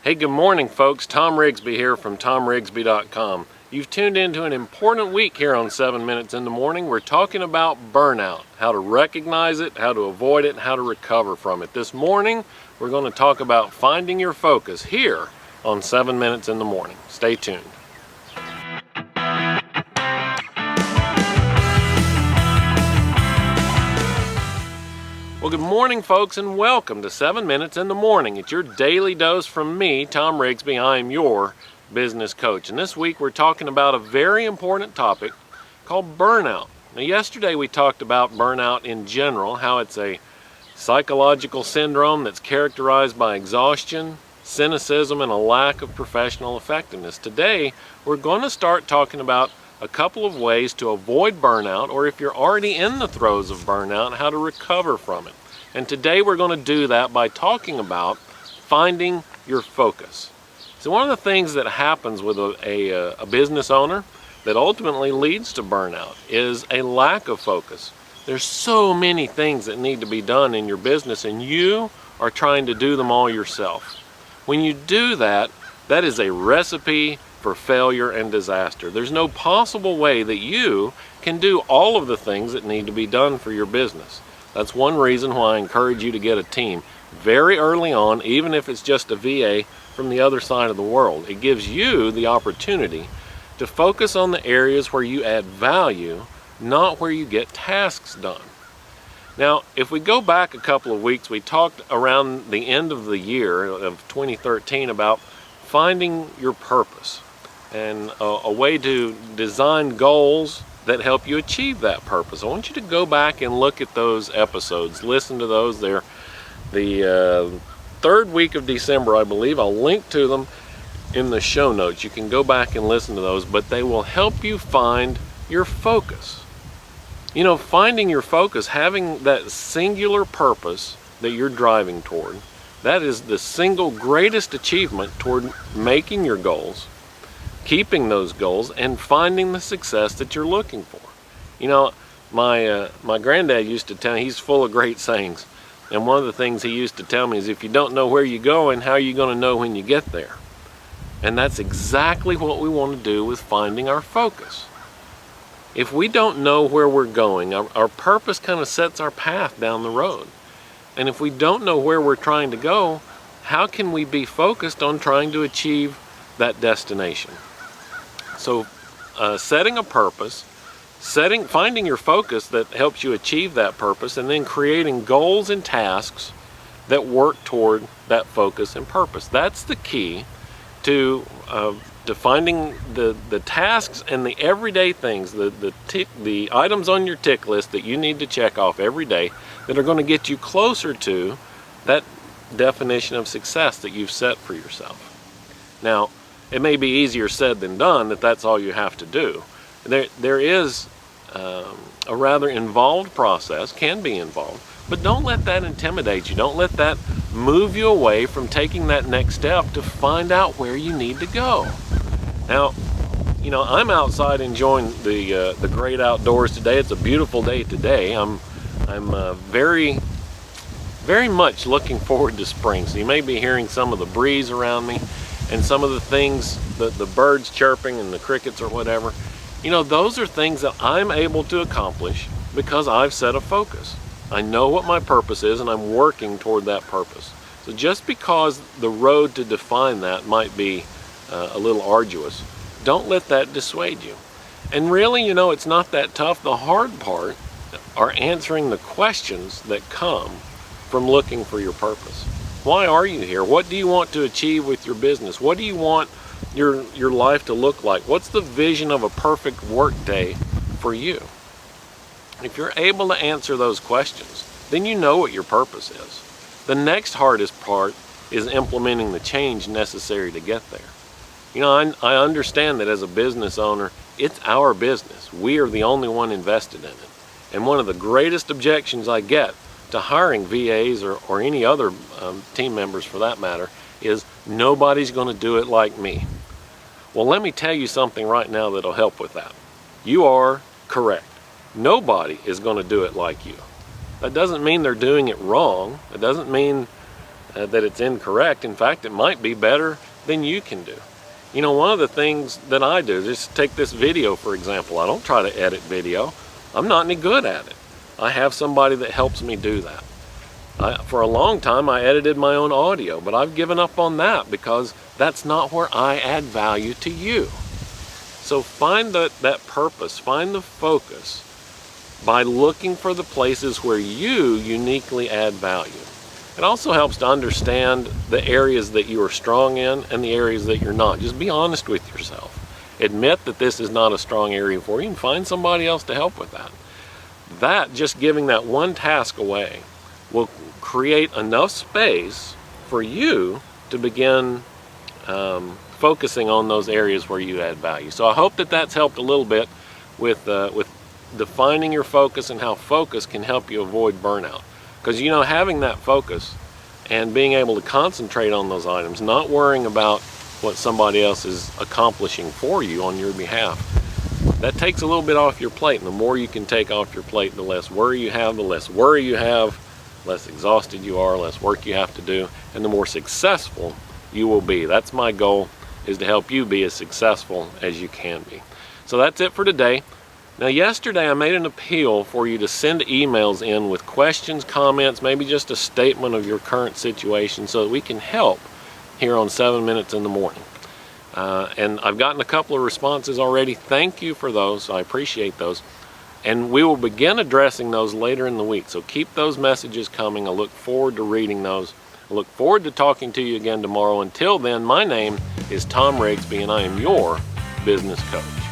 Hey, good morning folks. Tom Rigsby here from TomRigsby.com. You've tuned into an important week here on 7 Minutes in the Morning. We're talking about burnout, how to recognize it, how to avoid it, and how to recover from it. This morning, we're going to talk about finding your focus here on 7 Minutes in the Morning. Stay tuned. Well, good morning, folks, and welcome to 7 Minutes in the Morning. It's your daily dose from me, Tom Rigsby. I am your business coach. And this week, we're talking about a very important topic called burnout. Now, yesterday, we talked about burnout in general, how it's a psychological syndrome that's characterized by exhaustion, cynicism, and a lack of professional effectiveness. Today, we're going to start talking about a couple of ways to avoid burnout, or if you're already in the throes of burnout, how to recover from it. And today we're going to do that by talking about finding your focus. So one of the things that happens with a business owner that ultimately leads to burnout is a lack of focus. There's so many things that need to be done in your business, and you are trying to do them all yourself. When you do that, that is a recipe for failure and disaster. There's no possible way that you can do all of the things that need to be done for your business. That's one reason why I encourage you to get a team very early on, even if it's just a VA from the other side of the world. It gives you the opportunity to focus on the areas where you add value, not where you get tasks done. Now, if we go back a couple of weeks, we talked around the end of the year of 2013 about finding your purpose and a way to design goals that help you achieve that purpose. I want you to go back and look at those episodes, listen to those. They're the third week of December, I believe. I'll link to them in the show notes. You can go back and listen to those, but they will help you find your focus. You know, finding your focus, having that singular purpose that you're driving toward, that is the single greatest achievement toward making your goals, keeping those goals, and finding the success that you're looking for. You know, my granddad used to tell me, he's full of great sayings, and one of the things he used to tell me is, if you don't know where you're going, how are you going to know when you get there? And that's exactly what we want to do with finding our focus. If we don't know where we're going, our purpose kind of sets our path down the road. And if we don't know where we're trying to go, how can we be focused on trying to achieve that destination? So setting a purpose, finding your focus that helps you achieve that purpose, and then creating goals and tasks that work toward that focus and purpose. That's the key to finding the tasks and the everyday things, the items on your tick list that you need to check off every day that are going to get you closer to that definition of success that you've set for yourself. Now, it may be easier said than done that's all you have to do. There is a rather involved process, can be involved, but don't let that intimidate you. Don't let that move you away from taking that next step to find out where you need to go. Now, you know, I'm outside enjoying the great outdoors today. It's a beautiful day today. I'm very much looking forward to spring. So you may be hearing some of the breeze around me and some of the things, the birds chirping and the crickets or whatever. You know, those are things that I'm able to accomplish because I've set a focus. I know what my purpose is, and I'm working toward that purpose. So just because the road to define that might be a little arduous, don't let that dissuade you. And really, you know, it's not that tough. The hard part are answering the questions that come from looking for your purpose. Why are you here? What do you want to achieve with your business? What do you want your life to look like? What's the vision of a perfect work day for you? If you're able to answer those questions, then you know what your purpose is. The next hardest part is implementing the change necessary to get there. You know, I understand that as a business owner, it's our business. We are the only one invested in it. And one of the greatest objections I get to hiring VAs or any other team members for that matter is, nobody's going to do it like me. Well, let me tell you something right now that'll help with that. You are correct. Nobody is going to do it like you. That doesn't mean they're doing it wrong. It doesn't mean that it's incorrect. In fact, it might be better than you can do. You know, one of the things that I do, just take this video for example. I don't try to edit video. I'm not any good at it. I have somebody that helps me do that. For a long time I edited my own audio, but I've given up on that because that's not where I add value to you. So find that purpose, find the focus by looking for the places where you uniquely add value. It also helps to understand the areas that you are strong in and the areas that you're not. Just be honest with yourself. Admit that this is not a strong area for you and find somebody else to help with that. That, just giving that one task away, will create enough space for you to begin focusing on those areas where you add value. So I hope that that's helped a little bit with defining your focus and how focus can help you avoid burnout. Because, you know, having that focus and being able to concentrate on those items, not worrying about what somebody else is accomplishing for you on your behalf, that takes a little bit off your plate. And the more you can take off your plate, the less worry you have, less exhausted you are, less work you have to do, and the more successful you will be. That's my goal, is to help you be as successful as you can be. So that's it for today. Now, yesterday I made an appeal for you to send emails in with questions, comments, maybe just a statement of your current situation so that we can help here on 7 Minutes in the Morning. And I've gotten a couple of responses already. Thank you for those. I appreciate those. And we will begin addressing those later in the week. So keep those messages coming. I look forward to reading those. I look forward to talking to you again tomorrow. Until then, my name is Tom Rigsby, and I am your business coach.